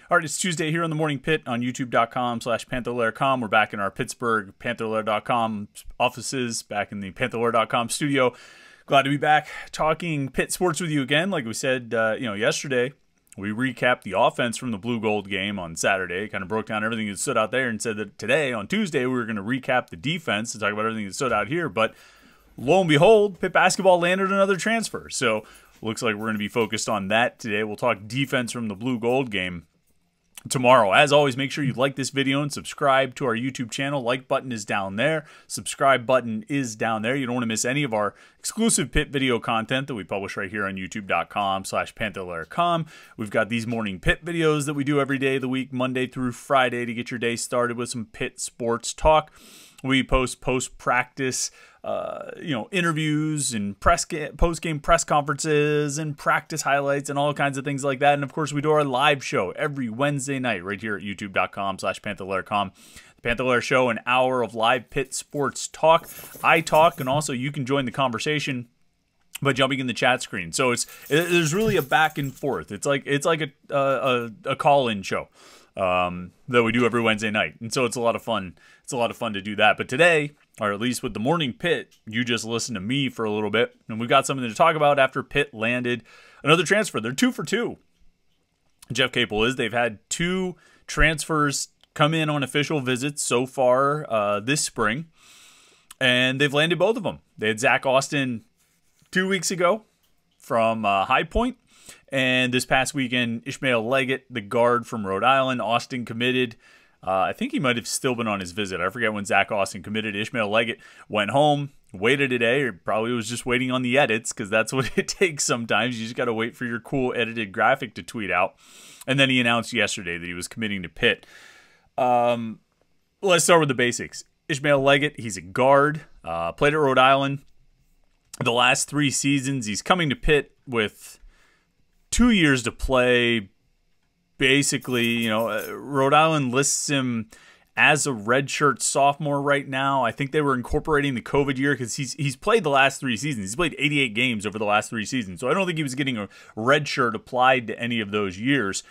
All right, it's Tuesday here on the Morning Pitt on youtube.com/Panther-Lair.com. We're back in our Pittsburgh Panther-Lair.com offices, back in the Panther-Lair.com studio. Glad to be back talking Pitt sports with you again. Like we said, yesterday, we recapped the offense from the Blue Gold game on Saturday, kind of broke down everything that stood out there, and said that today, on Tuesday, we were going to recap the defense and talk about everything that stood out here. But lo and behold, Pitt basketball landed another transfer. So looks like we're going to be focused on that today. We'll talk defense from the Blue Gold game tomorrow. As always, make sure you like this video and subscribe to our YouTube channel. Like button is down there. Subscribe button is down there. You don't want to miss any of our exclusive Pitt video content that we publish right here on youtube.com/Panther-Lair.com. We've got these Morning Pitt videos that we do every day of the week, Monday through Friday, to get your day started with some Pitt sports talk. We post post-practice interviews and post-game press conferences and practice highlights and all kinds of things like that. And of course, we do our live show every Wednesday night right here at youtube.com/Panther-Lair.com. The Panther-Lair Show, an hour of live Pitt sports talk. I talk, and also you can join the conversation by jumping in the chat screen. So there's really a back and forth. It's like a call-in show that we do every Wednesday night, and so it's a lot of fun. It's a lot of fun to do that. But today, or at least with the Morning Pitt, you just listen to me for a little bit, and we've got something to talk about after Pitt landed another transfer. They're 2 for 2. Jeff Capel is. They've had 2 transfers come in on official visits so far this spring, and they've landed both of them. They had Zach Austin 2 weeks ago from High Point, and this past weekend, Ishmael Leggett, the guard from Rhode Island. Austin committed. I think he might have still been on his visit. I forget when Zach Austin committed. Ishmael Leggett went home, waited a day, or probably was just waiting on the edits, because that's what it takes sometimes. You just got to wait for your cool edited graphic to tweet out. And then he announced yesterday that he was committing to Pitt. Let's start with the basics. Ishmael Leggett, he's a guard, played at Rhode Island the last 3 seasons. He's coming to Pitt with 2 years to play. Basically, Rhode Island lists him as a redshirt sophomore right now. I think they were incorporating the COVID year because he's played the last 3 seasons. He's played 88 games over the last 3 seasons. So I don't think he was getting a redshirt applied to any of those years.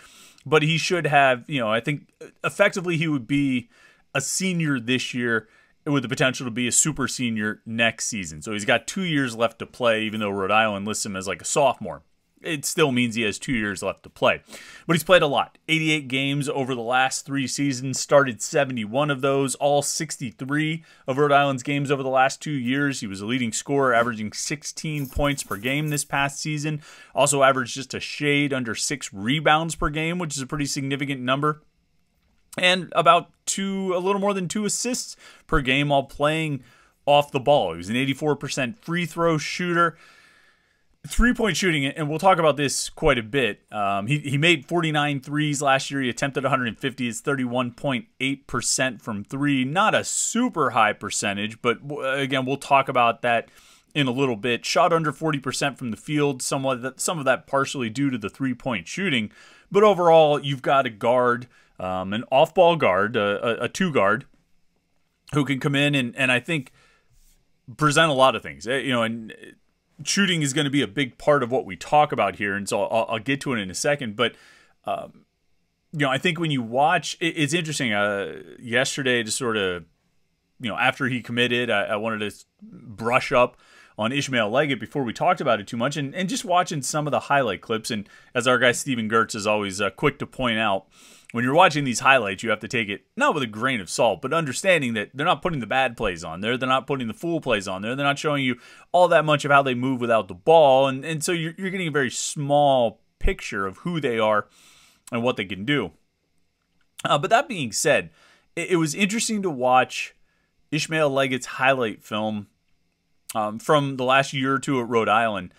But he should have, I think effectively he would be a senior this year with the potential to be a super senior next season. So he's got 2 years left to play, even though Rhode Island lists him as like a sophomore. It still means he has 2 years left to play. But he's played a lot. 88 games over the last 3 seasons, started 71 of those, all 63 of Rhode Island's games over the last 2 years. He was a leading scorer, averaging 16 points per game this past season. Also averaged just a shade under 6 rebounds per game, which is a pretty significant number. And about a little more than 2 assists per game while playing off the ball. He was an 84% free throw shooter. 3-point shooting, and we'll talk about this quite a bit. He made 49 threes last year. He attempted 150. It's 31.8% from 3. Not a super high percentage, but again, we'll talk about that in a little bit. Shot under 40% from the field, some of that partially due to the 3-point shooting. But overall, you've got a guard, an off-ball guard, a 2 guard, who can come in and I think present a lot of things. And shooting is going to be a big part of what we talk about here, and so I'll get to it in a second. But I think when you watch, it's interesting. Yesterday, just sort of, after he committed, I wanted to brush up on Ishmael Leggett before we talked about it too much, and just watching some of the highlight clips. And as our guy Steven Gertz is always quick to point out, when you're watching these highlights, you have to take it not with a grain of salt, but understanding that they're not putting the bad plays on there. They're not putting the fool plays on there. They're not showing you all that much of how they move without the ball. And so you're getting a very small picture of who they are and what they can do. But that being said, it was interesting to watch Ishmael Leggett's highlight film from the last year or 2 at Rhode Island.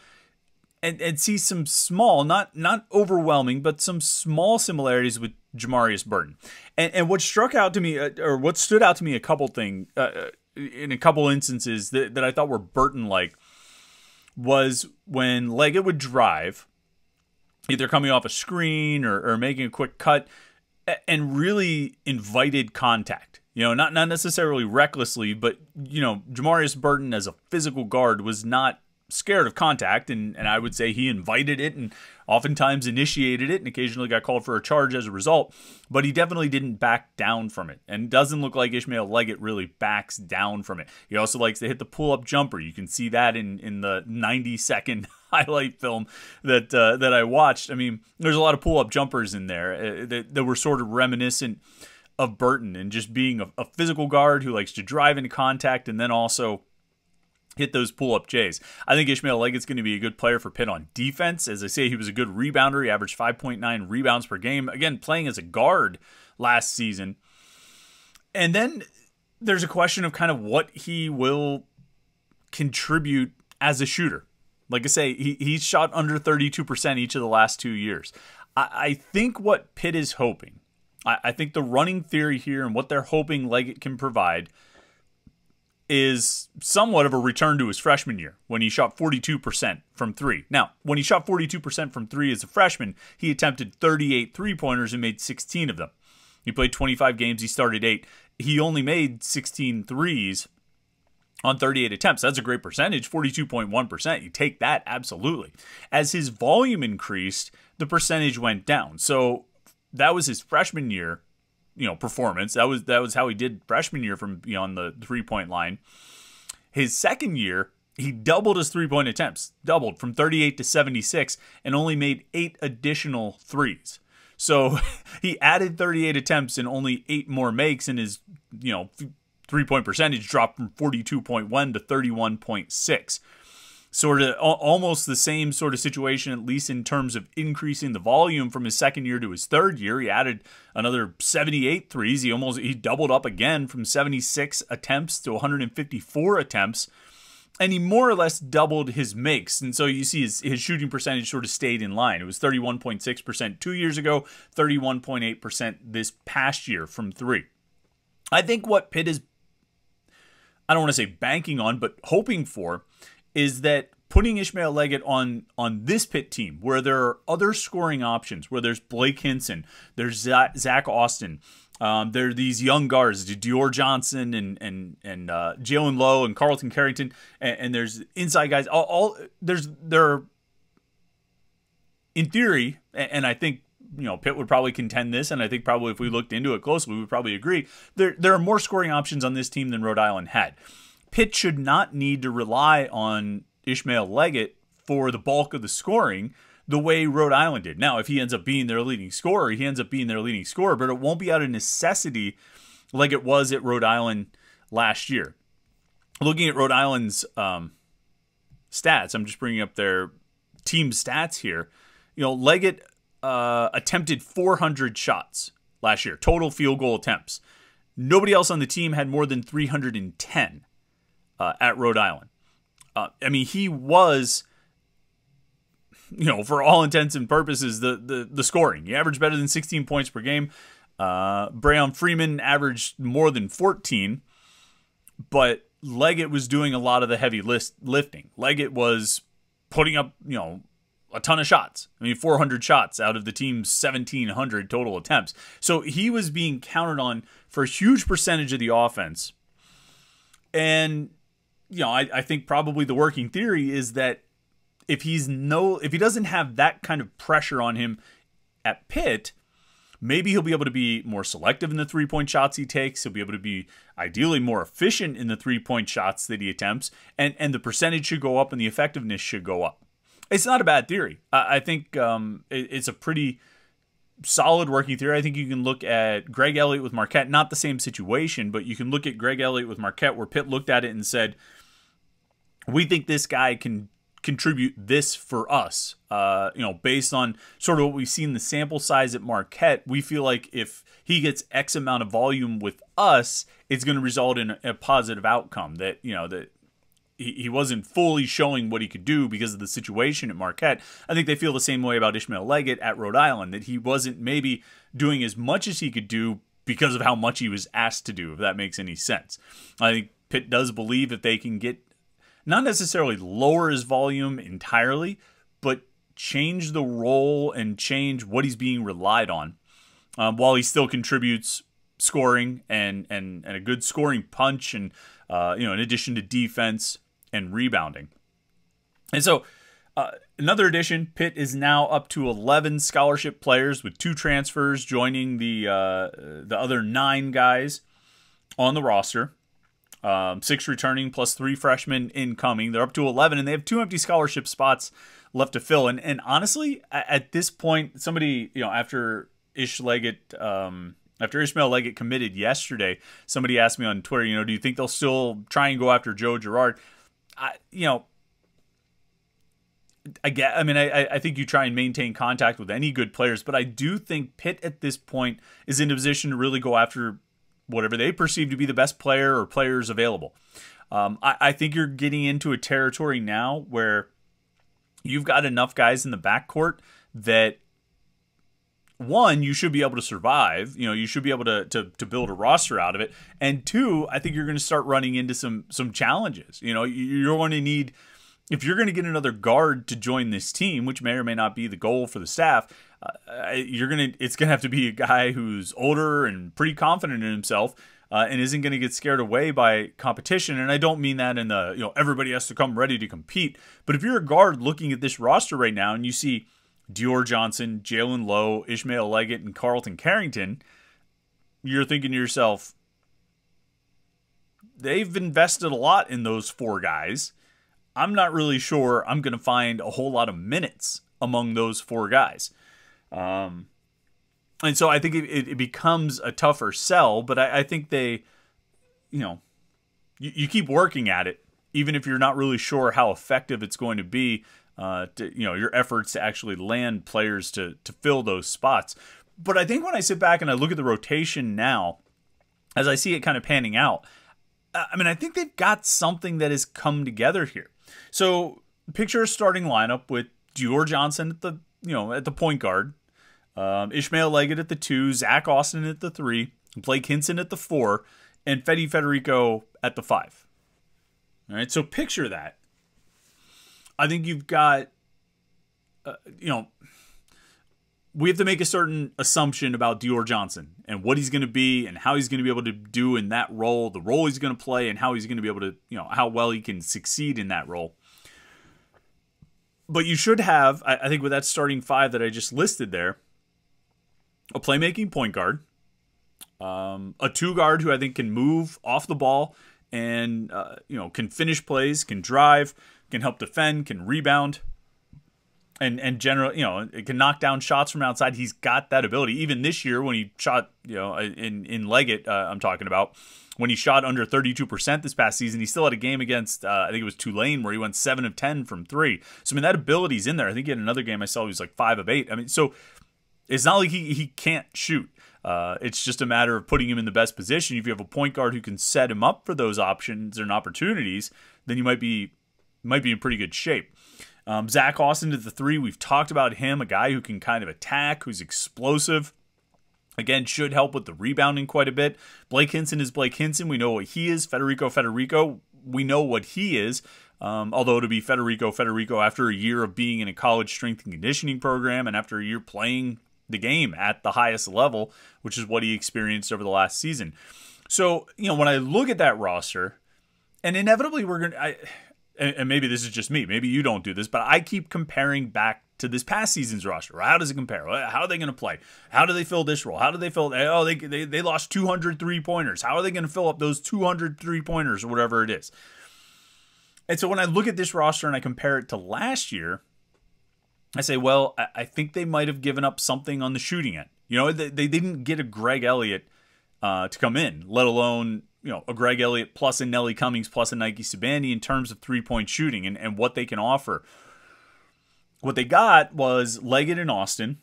And see some small, not overwhelming, but some small similarities with Jamarius Burton. And what struck out to me, or what stood out to me in a couple instances that I thought were Burton-like, was when Leggett would drive, either coming off a screen or making a quick cut, and really invited contact. Not necessarily recklessly, but, Jamarius Burton as a physical guard was not scared of contact, and I would say he invited it and oftentimes initiated it and occasionally got called for a charge as a result, but he definitely didn't back down from it, and doesn't look like Ishmael Leggett really backs down from it. He also likes to hit the pull-up jumper. You can see that in the 90-second highlight film that I watched. I mean, there's a lot of pull-up jumpers in there that were sort of reminiscent of Burton and just being a physical guard who likes to drive into contact and then also hit those pull-up J's. I think Ishmael Leggett's going to be a good player for Pitt on defense. As I say, he was a good rebounder. He averaged 5.9 rebounds per game. Again, playing as a guard last season. And then there's a question of kind of what he will contribute as a shooter. Like I say, he's shot under 32% each of the last 2 years. I think what Pitt is hoping, I think the running theory here and what they're hoping Leggett can provide is somewhat of a return to his freshman year when he shot 42% from three. Now, when he shot 42% from three as a freshman, he attempted 38 three-pointers and made 16 of them. He played 25 games. He started 8. He only made 16 threes on 38 attempts. That's a great percentage, 42.1%. You take that, absolutely. As his volume increased, the percentage went down. So that was his freshman year, performance. That was how he did freshman year from beyond the three-point line. His second year, he doubled his three-point attempts, doubled from 38 to 76, and only made 8 additional threes. So he added 38 attempts and only 8 more makes, and his three-point percentage dropped from 42.1 to 31.6. Sort of almost the same sort of situation, at least in terms of increasing the volume from his second year to his third year. He added another 78 threes. He doubled up again from 76 attempts to 154 attempts. And he more or less doubled his makes. And so you see his shooting percentage sort of stayed in line. It was 31.6% 2 years ago, 31.8% this past year from three. I think what Pitt is, I don't want to say banking on, but hoping for, is that putting Ishmael Leggett on this Pitt team, where there are other scoring options, where there's Blake Hinson, there's Zach Austin, there are these young guards, Dior Johnson and Jalen Lowe and Carlton Carrington, and there's inside guys. There are, in theory, and I think Pitt would probably contend this, and I think probably if we looked into it closely, we would probably agree. There are more scoring options on this team than Rhode Island had. Pitt should not need to rely on Ishmael Leggett for the bulk of the scoring the way Rhode Island did. Now, if he ends up being their leading scorer, he ends up being their leading scorer, but it won't be out of necessity like it was at Rhode Island last year. Looking at Rhode Island's stats, I'm just bringing up their team stats here. Leggett attempted 400 shots last year, total field goal attempts. Nobody else on the team had more than 310. At Rhode Island. He was, for all intents and purposes, the scoring. He averaged better than 16 points per game. Brayon Freeman averaged more than 14, but Leggett was doing a lot of the heavy lifting. Leggett was putting up, a ton of shots. 400 shots out of the team's 1,700 total attempts. So he was being counted on for a huge percentage of the offense. And I think probably the working theory is that if he doesn't have that kind of pressure on him at Pitt, maybe he'll be able to be more selective in the three-point shots he takes. He'll be able to be ideally more efficient in the three-point shots that he attempts, and the percentage should go up and the effectiveness should go up. It's not a bad theory. I think it's a pretty solid working theory. I think you can look at Greg Elliott with Marquette, not the same situation, but you can look at Greg Elliott with Marquette where Pitt looked at it and said, we think this guy can contribute this for us. Based on sort of what we've seen the sample size at Marquette, we feel like if he gets X amount of volume with us, it's going to result in a positive outcome. That that he wasn't fully showing what he could do because of the situation at Marquette. I think they feel the same way about Ishmael Leggett at Rhode Island, that he wasn't maybe doing as much as he could do because of how much he was asked to do, if that makes any sense. I think Pitt does believe if they can get, not necessarily lower his volume entirely, but change the role and change what he's being relied on, while he still contributes scoring and a good scoring punch, and in addition to defense and rebounding. And so another addition, Pitt is now up to 11 scholarship players with 2 transfers joining the other 9 guys on the roster. 6 returning plus 3 freshmen incoming. They're up to 11, and they have 2 empty scholarship spots left to fill. And honestly, at this point, somebody, after after Ishmael Leggett committed yesterday, somebody asked me on Twitter, do you think they'll still try and go after Joe Girard? I think you try and maintain contact with any good players, but I do think Pitt at this point is in a position to really go after whatever they perceive to be the best player or players available. I think you're getting into a territory now where you've got enough guys in the backcourt that, one, you should be able to survive. You should be able to build a roster out of it. And 2, I think you're going to start running into some challenges. You're going to need, if you're going to get another guard to join this team, which may or may not be the goal for the staff, it's going to have to be a guy who's older and pretty confident in himself, and isn't going to get scared away by competition. And I don't mean that in the, everybody has to come ready to compete. But if you're a guard looking at this roster right now and you see Dior Johnson, Jalen Lowe, Ishmael Leggett, and Carlton Carrington, you're thinking to yourself, they've invested a lot in those 4 guys. I'm not really sure I'm going to find a whole lot of minutes among those 4 guys. And so I think it becomes a tougher sell, but I think they, you keep working at it, even if you're not really sure how effective it's going to be, your efforts to actually land players to fill those spots. But I think when I sit back and I look at the rotation now, as I see it kind of panning out, I think they've got something that has come together here. So picture a starting lineup with Dior Johnson at the point guard, Ishmael Leggett at the 2, Zach Austin at the 3, Blake Hinson at the 4, and Fede Federico at the 5. All right, so picture that. I think you've got, we have to make a certain assumption about Dior Johnson and what he's going to be and how he's going to be able to do in that role, the role he's going to play, and how he's going to be able to, how well he can succeed in that role. But you should have, I think with that starting 5 that I just listed there, a playmaking point guard, a 2 guard who I think can move off the ball and, can finish plays, can drive, can help defend, can rebound, and generally, it can knock down shots from outside. He's got that ability. Even this year when he shot, in Leggett, I'm talking about, when he shot under 32% this past season, he still had a game against, I think it was Tulane, where he went 7 of 10 from 3. So, that ability's in there. I think he had another game I saw, he was like 5 of 8. So it's not like he can't shoot. It's just a matter of putting him in the best position. If you have a point guard who can set him up for those options and opportunities, then you might be in pretty good shape. Zach Austin at the 3, we've talked about him, a guy who can kind of attack, who's explosive. Again, should help with the rebounding quite a bit. Blake Hinson is Blake Hinson. We know what he is. Federico, we know what he is. Although to be Federico after a year of being in a college strength and conditioning program and after a year playing the game at the highest level, which is what he experienced over the last season. So, when I look at that roster, and inevitably we're going to... and maybe this is just me, maybe you don't do this, but I keep comparing back to this past season's roster. How does it compare? How are they going to play? How do they fill this role? How do they fill? Oh, they lost 200 3-pointers. How are they going to fill up those 200 3-pointers or whatever it is? And so when I look at this roster and I compare it to last year, I say, well, I think they might have given up something on the shooting end. They didn't get a Greg Elliott to come in, let alone a Greg Elliott plus a Nelly Cummings plus a Nike Sabandi in terms of 3-point shooting and what they can offer. What they got was Leggett and Austin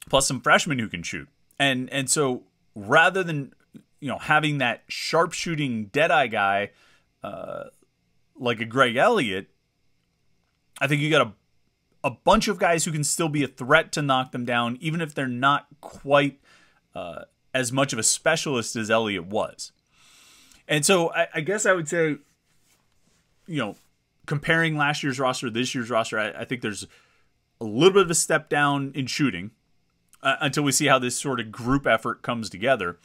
plus some freshmen who can shoot. And so rather than having that sharp shooting deadeye guy like a Greg Elliott, I think you got a bunch of guys who can still be a threat to knock them down, even if they're not quite as much of a specialist as Elliott was. And so I guess I would say, comparing last year's roster to this year's roster, I think there's a little bit of a step down in shooting until we see how this sort of group effort comes together.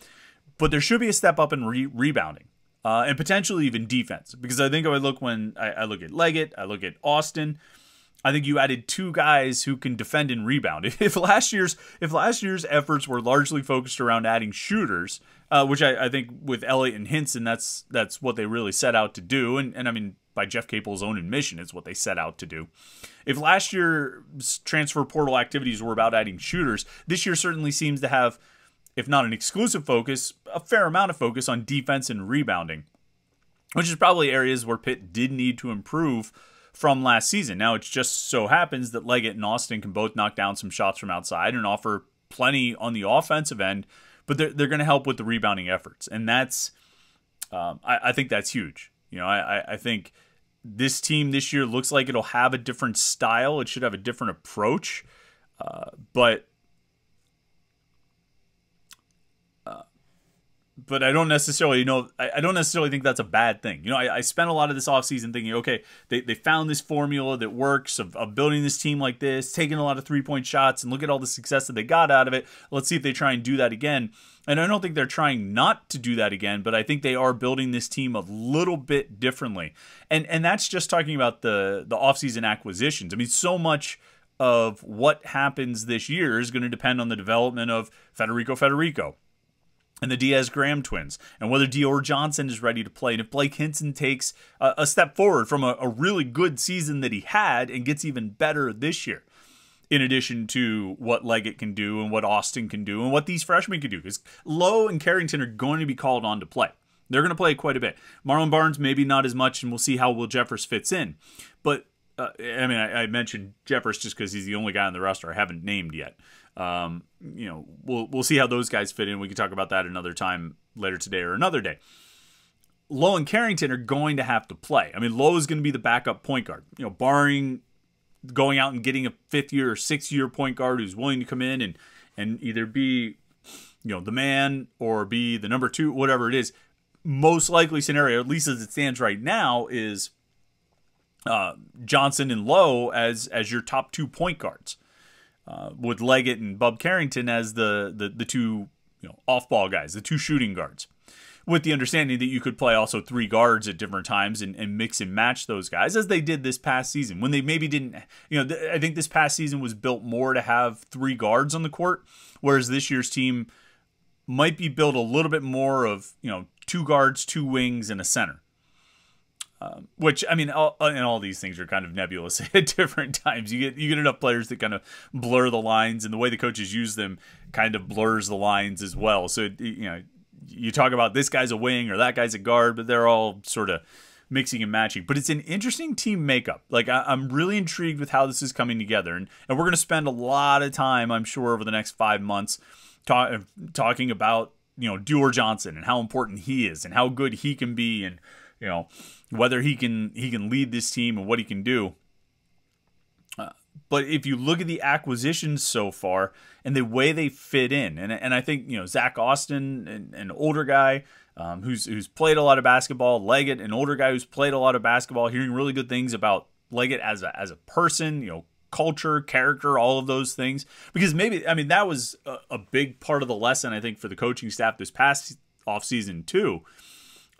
But there should be a step up in rebounding. and potentially even defense. Because I think I would look when I look at Leggett, I look at Austin. I think you added two guys who can defend and rebound. If last year's efforts were largely focused around adding shooters, which I think with Elliott and Hinson, that's what they really set out to do. And I mean, by Jeff Capel's own admission, it's what they set out to do. If last year's transfer portal activities were about adding shooters, this year certainly seems to have, if not an exclusive focus, a fair amount of focus on defense and rebounding, which is probably areas where Pitt did need to improve from last season. Now, it just so happens that Leggett and Austin can both knock down some shots from outside and offer plenty on the offensive end, but they're going to help with the rebounding efforts. And that's, I think that's huge. I think this team this year looks like it'll have a different style. It should have a different approach, but I don't necessarily I don't necessarily think that's a bad thing. I spent a lot of this offseason thinking, okay, they found this formula that works of building this team like this, taking a lot of three-point shots, and look at all the success that they got out of it. Let's see if they try and do that again. And I don't think they're trying not to do that again, but I think they are building this team a little bit differently. And that's just talking about the offseason acquisitions. I mean, so much of what happens this year is going to depend on the development of Federico and the Diaz-Graham twins, and whether Dior Johnson is ready to play, and if Blake Hinson takes a step forward from a really good season that he had and gets even better this year, in addition to what Leggett can do and what Austin can do and what these freshmen can do. Because Lowe and Carrington are going to be called on to play. They're going to play quite a bit. Marlon Barnes, maybe not as much, and we'll see how Will Jeffers fits in. But, I mentioned Jeffers just because he's the only guy on the roster I haven't named yet. We'll see how those guys fit in. We can talk about that another time later today or another day. Lowe and Carrington are going to have to play. I mean, Lowe is going to be the backup point guard. Barring going out and getting a 5th-year or 6th-year point guard who's willing to come in and either be, the man or be the number 2, whatever it is. Most likely scenario, at least as it stands right now, is Johnson and Lowe as your top 2 point guards. With Leggett and Bub Carrington as the two off-ball guys, the 2 shooting guards, with the understanding that you could play also 3 guards at different times and mix and match those guys, as they did this past season when they maybe didn't. I think this past season was built more to have 3 guards on the court, whereas this year's team might be built a little bit more of 2 guards, 2 wings, and a center. Which, I mean, all these things are kind of nebulous at different times. You get enough players that kind of blur the lines, and the way the coaches use them kind of blurs the lines as well. So, you talk about this guy's a wing or that guy's a guard, but they're all sort of mixing and matching. But it's an interesting team makeup. Like, I'm really intrigued with how this is coming together. And we're going to spend a lot of time, I'm sure, over the next 5 months talking about, Dior Johnson and how important he is and how good he can be and, whether he can lead this team and what he can do. But if you look at the acquisitions so far and the way they fit in, and I think Zach Austin, an older guy who's played a lot of basketball, Leggett, an older guy who's played a lot of basketball, hearing really good things about Leggett as a person, culture, character, all of those things. Because that was a big part of the lesson, I think, for the coaching staff this past offseason too.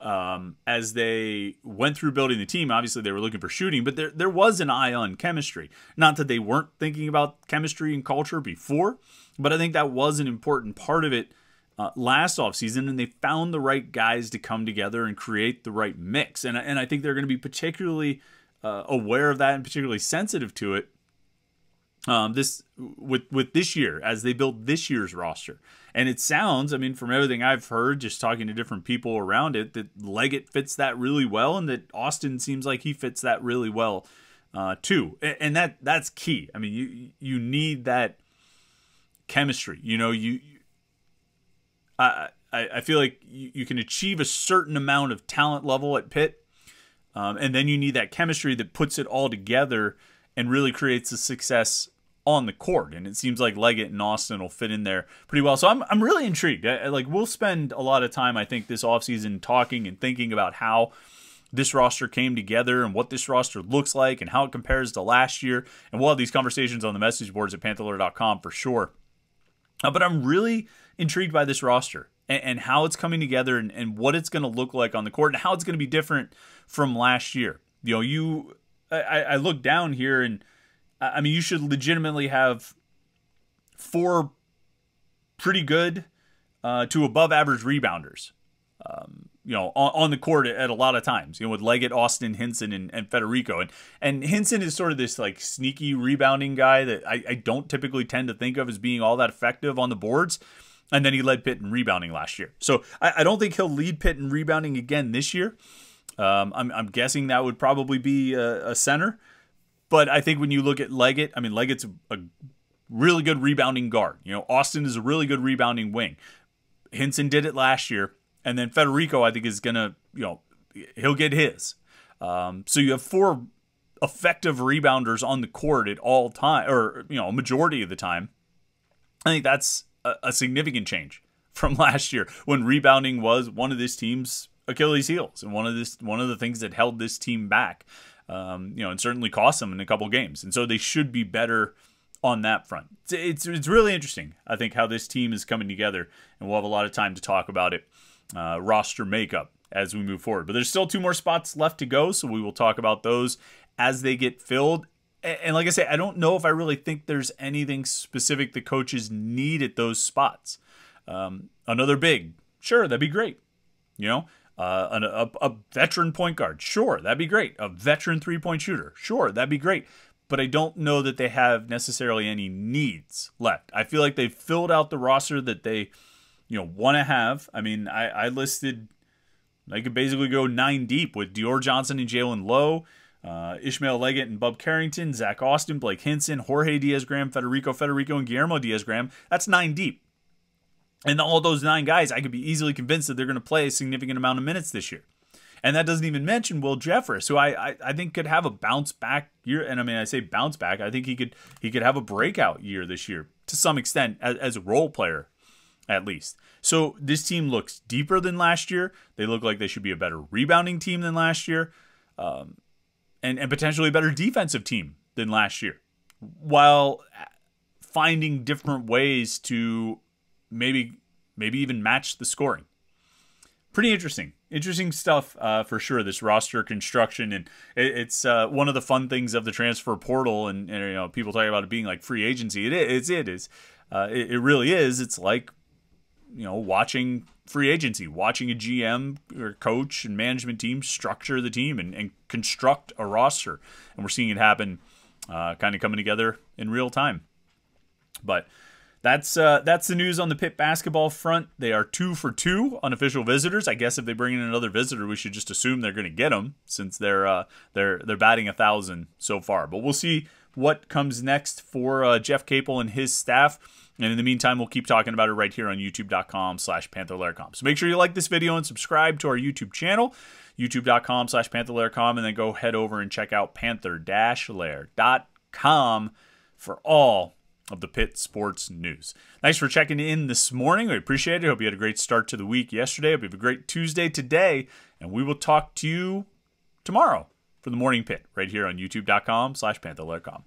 As they went through building the team, obviously they were looking for shooting, but there was an eye on chemistry. Not that they weren't thinking about chemistry and culture before, but I think that was an important part of it last offseason, and they found the right guys to come together and create the right mix. And I think they're going to be particularly aware of that and particularly sensitive to it with this year as they build this year's roster. And it sounds, from everything I've heard, just talking to different people around it, that Leggett fits that really well, and that Austin seems like he fits that really well too. And that's key. You need that chemistry. I feel like you can achieve a certain amount of talent level at Pitt, and then you need that chemistry that puts it all together and really creates a success on the court. And it seems like Leggett and Austin will fit in there pretty well. So I'm really intrigued. We'll spend a lot of time, I think, this offseason talking and thinking about how this roster came together and what this roster looks like and how it compares to last year. And we'll have these conversations on the message boards at Panther-Lair.com for sure. But I'm really intrigued by this roster. and how it's coming together and what it's going to look like on the court and how it's going to be different from last year. I look down here, and I mean, you should legitimately have 4 pretty good to above average rebounders, on the court at a lot of times, with Leggett, Austin, Hinson, and Federico. And Hinson is sort of this like sneaky rebounding guy that I don't typically tend to think of as being all that effective on the boards. And then he led Pitt in rebounding last year. So I don't think he'll lead Pitt in rebounding again this year. I'm guessing that would probably be a center. But I think when you look at Leggett, I mean, Leggett's a really good rebounding guard. Austin is a really good rebounding wing. Hinson did it last year. And then Federico, I think, is going to, he'll get his. So you have 4 effective rebounders on the court at all time, or, a majority of the time. I think that's a significant change from last year, when rebounding was one of this team's Achilles heels and one of the things that held this team back, and certainly cost them in a couple games. And so they should be better on that front. It's really interesting, I think, how this team is coming together, and we'll have a lot of time to talk about it, roster makeup, as we move forward. But there's still 2 more spots left to go, so we will talk about those as they get filled. And like I say, I don't know if I really think there's anything specific the coaches need at those spots. Another big, sure, that'd be great. A veteran point guard, sure, that'd be great. A veteran three-point shooter, sure, that'd be great. But I don't know that they have necessarily any needs left. I feel like they've filled out the roster that they, want to have. I mean, I listed, I could basically go 9 deep with Dior Johnson and Jalen Lowe, Ishmael Leggett and Bub Carrington, Zach Austin, Blake Hinson, Jorge Diaz-Graham, Federico, and Guillermo Diaz-Graham. That's 9 deep. And all those 9 guys, I could be easily convinced that they're going to play a significant amount of minutes this year. And that doesn't even mention Will Jeffress, who I think could have a bounce back year. And I mean, I say bounce back. I think he could have a breakout year this year to some extent as a role player, at least. So this team looks deeper than last year. They look like they should be a better rebounding team than last year, and potentially a better defensive team than last year, while finding different ways to maybe even match the scoring. Pretty interesting stuff for sure, this roster construction. And it's one of the fun things of the transfer portal, and people talk about it being like free agency. It is. It really is. It's like, watching free agency, watching a GM or coach and management team structure the team and construct a roster. And we're seeing it happen kind of coming together in real time. But that's the news on the Pitt basketball front. They are 2 for 2 unofficial visitors. I guess if they bring in another visitor, we should just assume they're going to get them, since they're batting 1,000 so far. But we'll see what comes next for Jeff Capel and his staff. And in the meantime, we'll keep talking about it right here on youtube.com/Panther-Lair.com. So make sure you like this video and subscribe to our YouTube channel, youtube.com/Panther-Lair.com, and then go head over and check out Panther-Lair.com for all of the Pitt sports news. Thanks for checking in this morning. We appreciate it. Hope you had a great start to the week yesterday. Hope you have a great Tuesday today, and we will talk to you tomorrow for the Morning Pitt right here on youtube.com/Panther-Lair.com.